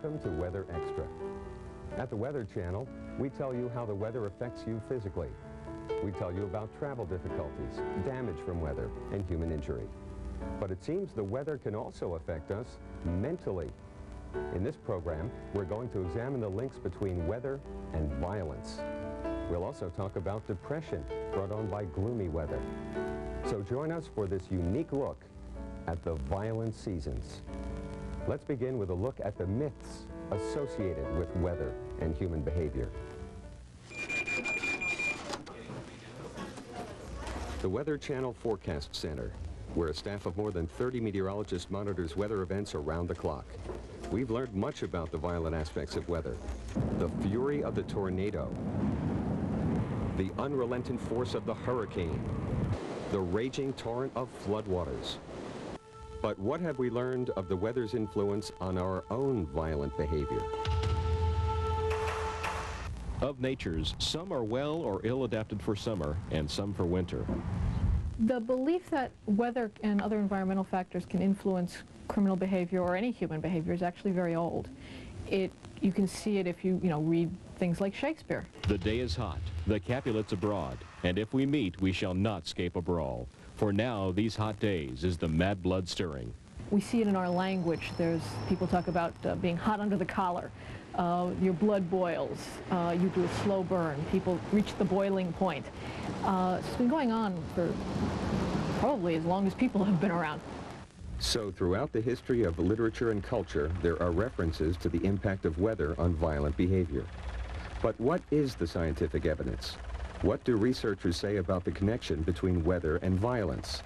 Welcome to Weather Extra. At the Weather Channel, we tell you how the weather affects you physically. We tell you about travel difficulties, damage from weather, and human injury. But it seems the weather can also affect us mentally. In this program, we're going to examine the links between weather and violence. We'll also talk about depression brought on by gloomy weather. So join us for this unique look at the violent seasons. Let's begin with a look at the myths associated with weather and human behavior. The Weather Channel Forecast Center, where a staff of more than 30 meteorologists monitors weather events around the clock. We've learned much about the violent aspects of weather. The fury of the tornado, the unrelenting force of the hurricane, the raging torrent of floodwaters. But what have we learned of the weather's influence on our own violent behavior? Of natures, some are well or ill adapted for summer and some for winter. The belief that weather and other environmental factors can influence criminal behavior or any human behavior is actually very old. You can see it if you read things like Shakespeare. The day is hot, the Capulets abroad, and if we meet, we shall not scape a brawl. For now, these hot days is the mad blood stirring. We see it in our language. People talk about being hot under the collar. Your blood boils. You do a slow burn. People reach the boiling point. It's been going on for probably as long as people have been around. So throughout the history of literature and culture, there are references to the impact of weather on violent behavior. But what is the scientific evidence? What do researchers say about the connection between weather and violence?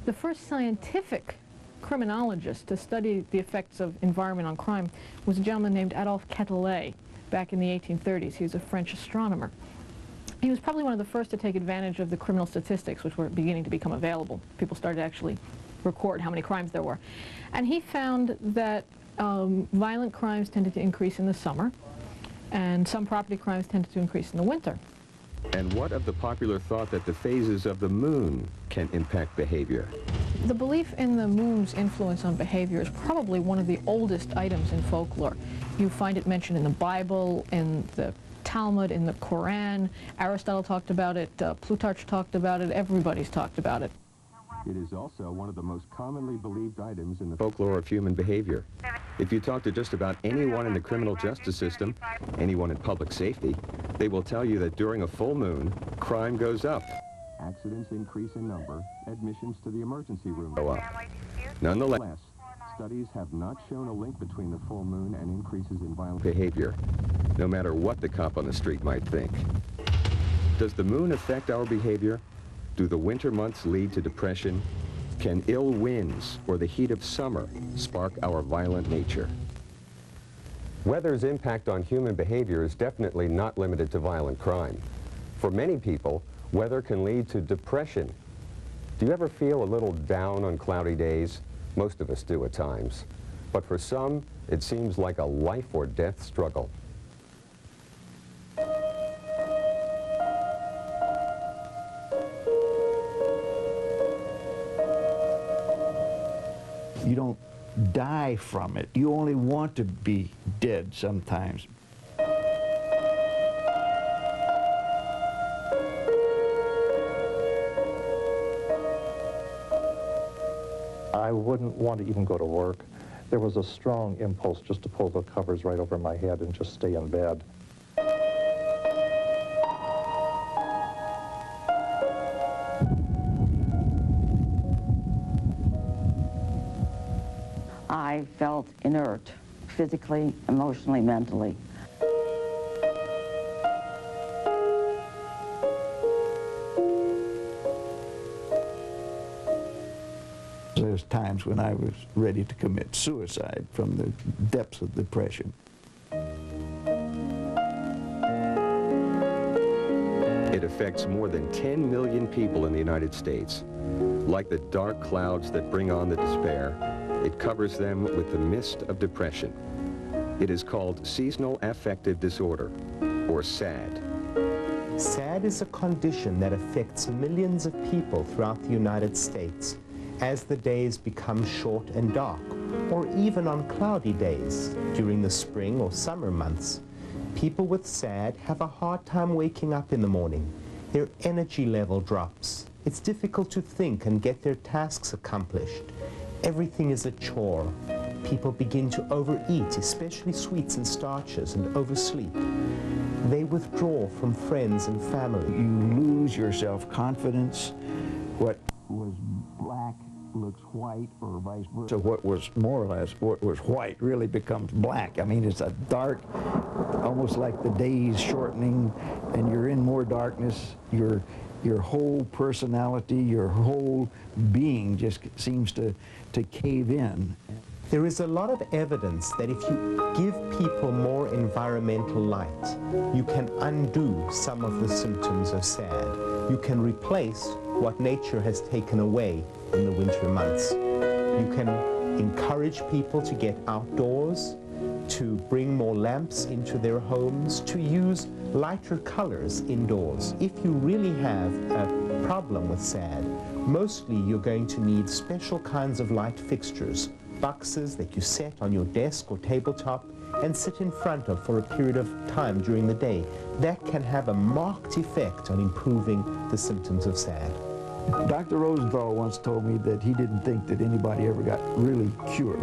The first scientific criminologist to study the effects of environment on crime was a gentleman named Adolphe Quetelet back in the 1830s. He was a French astronomer. He was probably one of the first to take advantage of the criminal statistics, which were beginning to become available. People started to actually record how many crimes there were. And he found that violent crimes tended to increase in the summer, and some property crimes tended to increase in the winter. And what of the popular thought that the phases of the moon can impact behavior? The belief in the moon's influence on behavior is probably one of the oldest items in folklore. You find it mentioned in the Bible, in the Talmud, in the Quran. Aristotle talked about it, Plutarch talked about it, everybody's talked about it. It is also one of the most commonly believed items in the folklore of human behavior. If you talk to just about anyone in the criminal justice system, anyone in public safety, they will tell you that during a full moon, crime goes up. Accidents increase in number, admissions to the emergency room go up. Nonetheless, studies have not shown a link between the full moon and increases in violent behavior, no matter what the cop on the street might think. Does the moon affect our behavior? Do the winter months lead to depression? Can ill winds or the heat of summer spark our violent nature? Weather's impact on human behavior is definitely not limited to violent crime. For many people, weather can lead to depression. Do you ever feel a little down on cloudy days? Most of us do at times. But for some, it seems like a life or death struggle. You don't die from it. You only want to be dead sometimes. I wouldn't want to even go to work. There was a strong impulse just to pull the covers right over my head and just stay in bed. I felt inert, physically, emotionally, mentally. There's times when I was ready to commit suicide from the depths of depression. It affects more than 10 million people in the United States. Like the dark clouds that bring on the despair, it covers them with the mist of depression. It is called seasonal affective disorder, or SAD. SAD is a condition that affects millions of people throughout the United States as the days become short and dark, or even on cloudy days during the spring or summer months. People with SAD have a hard time waking up in the morning. Their energy level drops. It's difficult to think and get their tasks accomplished. Everything is a chore. People begin to overeat, especially sweets and starches, and oversleep. They withdraw from friends and family. You lose your self-confidence. What was black looks white, or vice versa. So what was more or less, what was white really becomes black. I mean, it's a dark, almost like the days shortening, and you're in more darkness. Your whole personality, your whole being just seems to cave in. There is a lot of evidence that if you give people more environmental light, you can undo some of the symptoms of SAD. You can replace what nature has taken away in the winter months. You can encourage people to get outdoors, to bring more lamps into their homes, to use lighter colors indoors. If you really have a problem with SAD, mostly you're going to need special kinds of light fixtures, boxes that you set on your desk or tabletop and sit in front of for a period of time during the day. That can have a marked effect on improving the symptoms of SAD. Dr. Rosenthal once told me that he didn't think that anybody ever got really cured.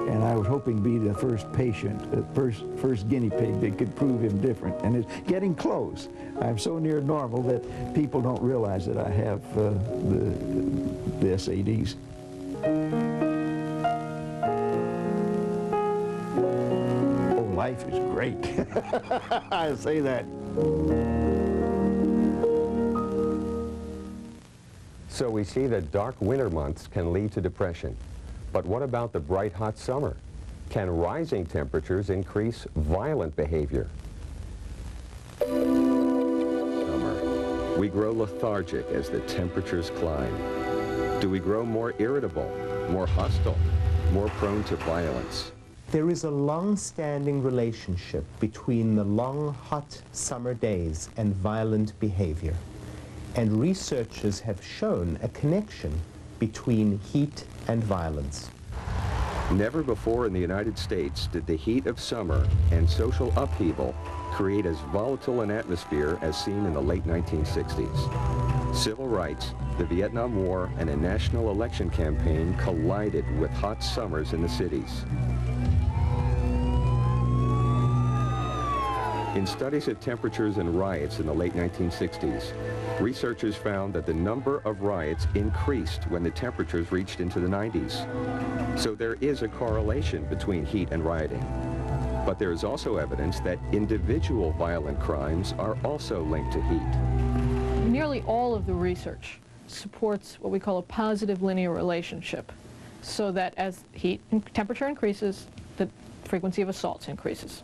And I was hoping to be the first patient, first guinea pig that could prove him different. And it's getting close. I'm so near normal that people don't realize that I have the SADs. Oh, life is great. I say that. So we see that dark winter months can lead to depression. But what about the bright, hot summer? Can rising temperatures increase violent behavior? Summer. We grow lethargic as the temperatures climb. Do we grow more irritable, more hostile, more prone to violence? There is a long-standing relationship between the long, hot summer days and violent behavior. And researchers have shown a connection between heat and violence. Never before in the United States did the heat of summer and social upheaval create as volatile an atmosphere as seen in the late 1960s. Civil rights, the Vietnam War, and a national election campaign collided with hot summers in the cities. In studies of temperatures and riots in the late 1960s, researchers found that the number of riots increased when the temperatures reached into the 90s. So there is a correlation between heat and rioting. But there is also evidence that individual violent crimes are also linked to heat. Nearly all of the research supports what we call a positive linear relationship, so that as heat and temperature increases, the frequency of assaults increases.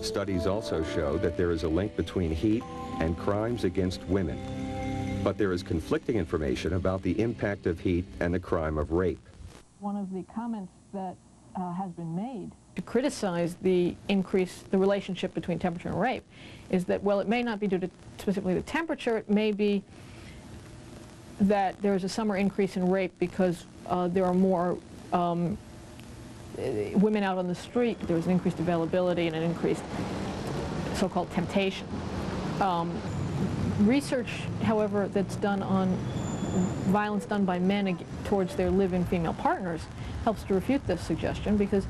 Studies also show that there is a link between heat and crimes against women. But there is conflicting information about the impact of heat and the crime of rape. One of the comments that has been made to criticize the relationship between temperature and rape is that, well, it may not be due to specifically the temperature, it may be that there is a summer increase in rape because there are more women out on the street, there was an increased availability and an increased so-called temptation. Research, however, that's done on violence done by men towards their living female partners helps to refute this suggestion, because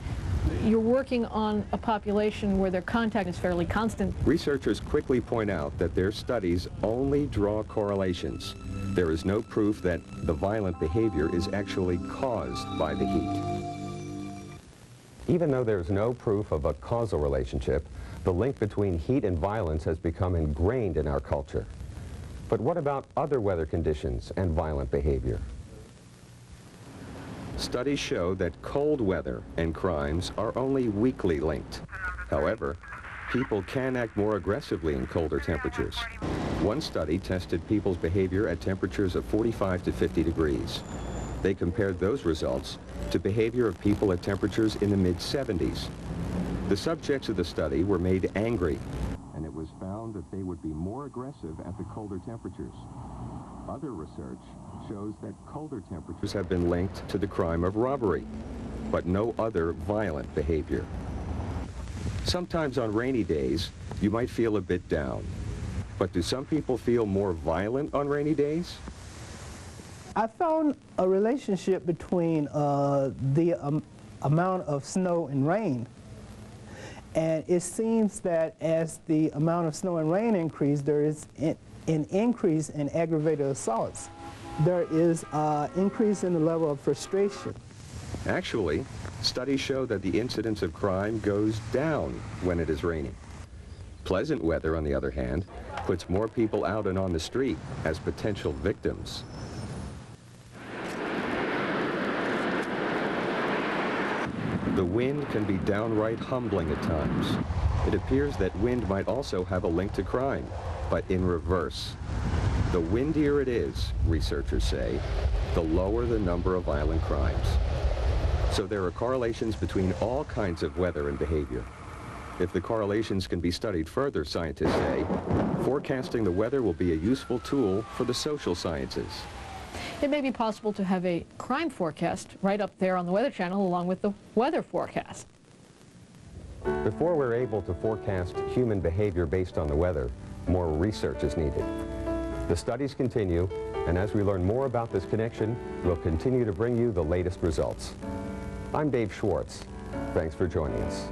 you're working on a population where their contact is fairly constant. Researchers quickly point out that their studies only draw correlations. There is no proof that the violent behavior is actually caused by the heat. Even though there's no proof of a causal relationship, the link between heat and violence has become ingrained in our culture. But what about other weather conditions and violent behavior? Studies show that cold weather and crimes are only weakly linked. However, people can act more aggressively in colder temperatures. One study tested people's behavior at temperatures of 45 to 50 degrees. They compared those results to behavior of people at temperatures in the mid-70s. The subjects of the study were made angry, and it was found that they would be more aggressive at the colder temperatures. Other research shows that colder temperatures have been linked to the crime of robbery. but no other violent behavior. Sometimes on rainy days, you might feel a bit down. But do some people feel more violent on rainy days? I found a relationship between the amount of snow and rain. And it seems that as the amount of snow and rain increase, there is an increase in aggravated assaults. There is an increase in the level of frustration. Actually, studies show that the incidence of crime goes down when it is raining. Pleasant weather, on the other hand, puts more people out and on the street as potential victims. The wind can be downright humbling at times. It appears that wind might also have a link to crime, but in reverse. The windier it is, researchers say, the lower the number of violent crimes. So there are correlations between all kinds of weather and behavior. If the correlations can be studied further, scientists say, forecasting the weather will be a useful tool for the social sciences. It may be possible to have a crime forecast right up there on the Weather Channel along with the weather forecast. Before we're able to forecast human behavior based on the weather, more research is needed. The studies continue, and as we learn more about this connection, we'll continue to bring you the latest results. I'm Dave Schwartz. Thanks for joining us.